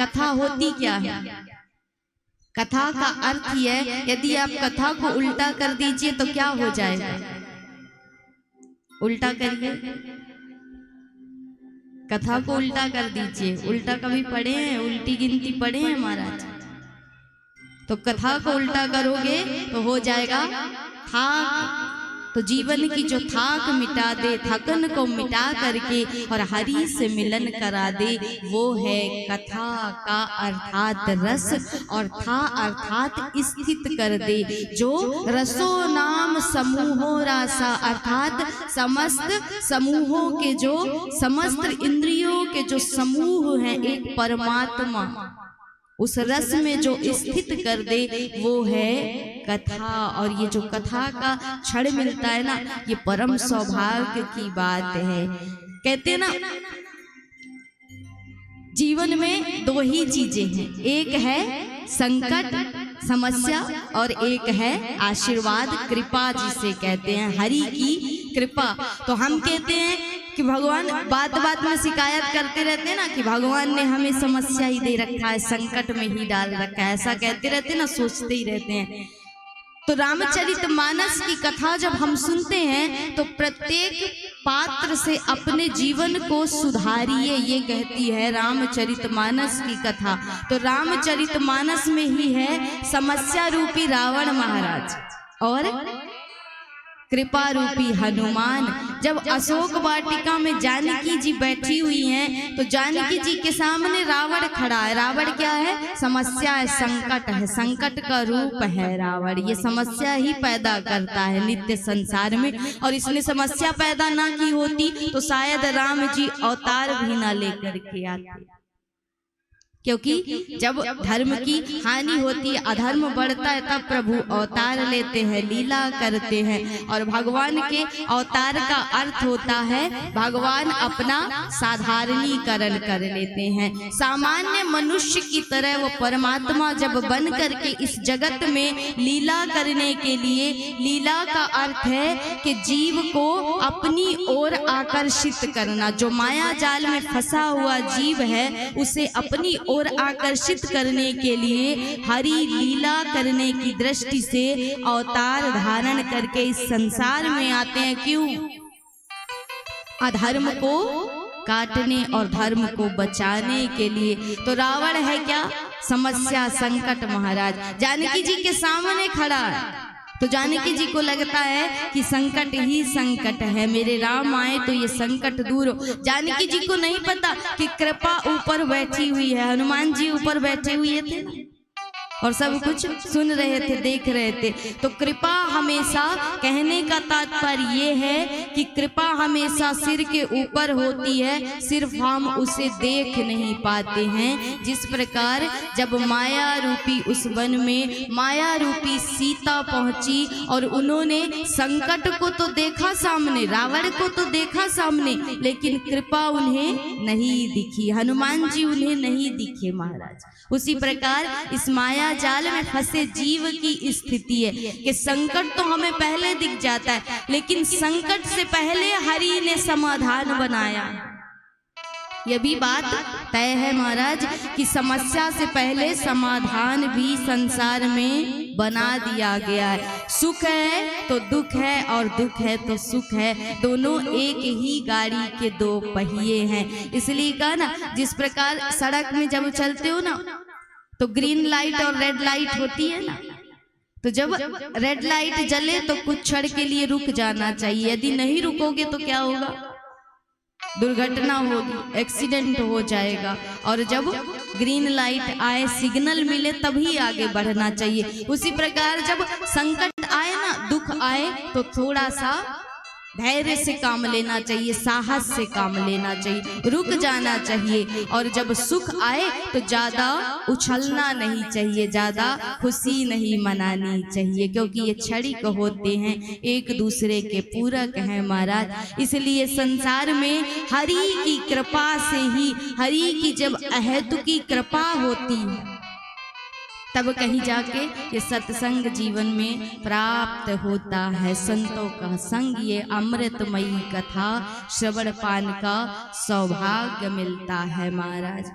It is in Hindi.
कथा होती क्या है? कथा का अर्थ ही है, यदि आप कथा को उल्टा कर दीजिए तो क्या हो जाएगा? उल्टा करिए, कथा को उल्टा कर दीजिए। उल्टा कभी पढ़े हैं? उल्टी गिनती पढ़े हैं महाराज? तो कथा को उल्टा करोगे तो हो जाएगा थाक। तो जीवन की जो थाक मिटा दे, थकन को मिटा करके और हरि से मिलन करा दे, वो है कथा का अर्थात रस, और था अर्थात स्थित कर दे। जो रसो नाम समूहो रासा, अर्थात समस्त समूहों के जो समस्त इंद्रियों के जो समूह हैं एक परमात्मा, उस रस में जो स्थित कर दे वो है कथा। और ये जो कथा का क्षण मिलता है ना, ये परम सौभाग्य की बात है। कहते ना जीवन में दो ही चीजें हैं, एक है संकट समस्या और एक है आशीर्वाद कृपा, जिसे कहते हैं हरि की कृपा। तो हम कहते हैं कि भगवान बात बात में शिकायत करते रहते हैं ना कि भगवान ने हमें समस्या ही दे रखा है, संकट में ही डाल रखा है, ऐसा कहते रहते हैं ना, सोचते ही रहते हैं। तो रामचरितमानस की कथा जब हम सुनते हैं तो प्रत्येक पात्र से अपने जीवन को सुधारिए, ये कहती है रामचरितमानस की कथा। तो रामचरितमानस में ही है समस्या रूपी रावण महाराज और कृपा रूपी हनुमान। जब अशोक वाटिका में जानकी जी बैठी हुई हैं तो जानकी जी के सामने रावण खड़ा है। रावण क्या है? समस्या है, संकट है, संकट का रूप है रावण। ये समस्या ही पैदा करता है नित्य संसार में, और इसने समस्या पैदा ना की होती तो शायद राम जी अवतार भी ना लेकर के आते। क्योंकि जब धर्म की हानि होती है, अधर्म बढ़ता है, तब प्रभु अवतार लेते हैं, लीला करते हैं। और भगवान के अवतार का अर्थ होता है भगवान अपना साधारणीकरण कर लेते हैं। सामान्य मनुष्य की तरह वो परमात्मा जब बन करके इस जगत में लीला करने के लिए, लीला का अर्थ है कि जीव को अपनी ओर आकर्षित करना। जो माया जाल में फंसा हुआ जीव है उसे अपनी और आकर्षित करने के लिए हरि लीला करने की दृष्टि से अवतार धारण करके इस संसार में आते हैं। क्यों? अधर्म को काटने और धर्म को बचाने के लिए। तो रावण है क्या? समस्या संकट महाराज जानकी जी के सामने खड़ा है। तो जानकी जी को लगता है कि संकट ही संकट है, मेरे राम आए तो ये संकट दूर हो। जानकी जी को नहीं पता कि कृपा ऊपर बैठी हुई है, हनुमान जी ऊपर बैठे हुए थे और सब कुछ सुन रहे थे, देख रहे थे। तो कृपा हमेशा, कहने का तात्पर्य ये है कि कृपा हमेशा सिर के ऊपर होती है, सिर्फ हम उसे देख नहीं पाते हैं। जिस प्रकार जब माया रूपी उस वन में माया रूपी सीता पहुंची और उन्होंने संकट को तो देखा सामने, रावण को तो देखा सामने, लेकिन कृपा उन्हें नहीं दिखी, हनुमान जी उन्हें नहीं दिखे महाराज। उसी प्रकार इस माया जाल में फंसे जीव की स्थिति है कि संकट तो हमें पहले दिख जाता है, लेकिन संकट से पहले हरि ने समाधान बनाया। यह भी बात तय है महाराज कि समस्या से पहले समाधान भी संसार में बना दिया गया है। सुख है तो दुख है और दुख है तो सुख है, दोनों एक ही गाड़ी के दो पहिए हैं। इसलिए कहा ना, जिस प्रकार सड़क में जब चलते हो ना तो ग्रीन लाइट और रेड लाइट होती है ना, तो जब रेड लाइट जले तो कुछ क्षण के लिए रुक जाना चाहिए। यदि नहीं रुकोगे तो क्या होगा? दुर्घटना होगी, एक्सीडेंट हो जाएगा। और जब ग्रीन लाइट आए, सिग्नल मिले, तभी आगे बढ़ना चाहिए। उसी प्रकार जब संकट आए ना, दुख आए, तो थोड़ा सा धैर्य से काम लेना चाहिए, साहस से काम लेना चाहिए, रुक जाना चाहिए। और जब सुख आए तो ज्यादा उछलना नहीं चाहिए, ज्यादा खुशी नहीं मनानी चाहिए, क्योंकि ये क्षणिक होते हैं, एक दूसरे के पूरक हैं महाराज। इसलिए संसार में हरि की कृपा से ही, हरि की जब अहेतुकी कृपा होती है तब कहीं जाके ये सत्संग जीवन में प्राप्त होता है। संतों का संग, ये अमृतमयी कथा श्रवण पान का सौभाग्य मिलता है महाराज।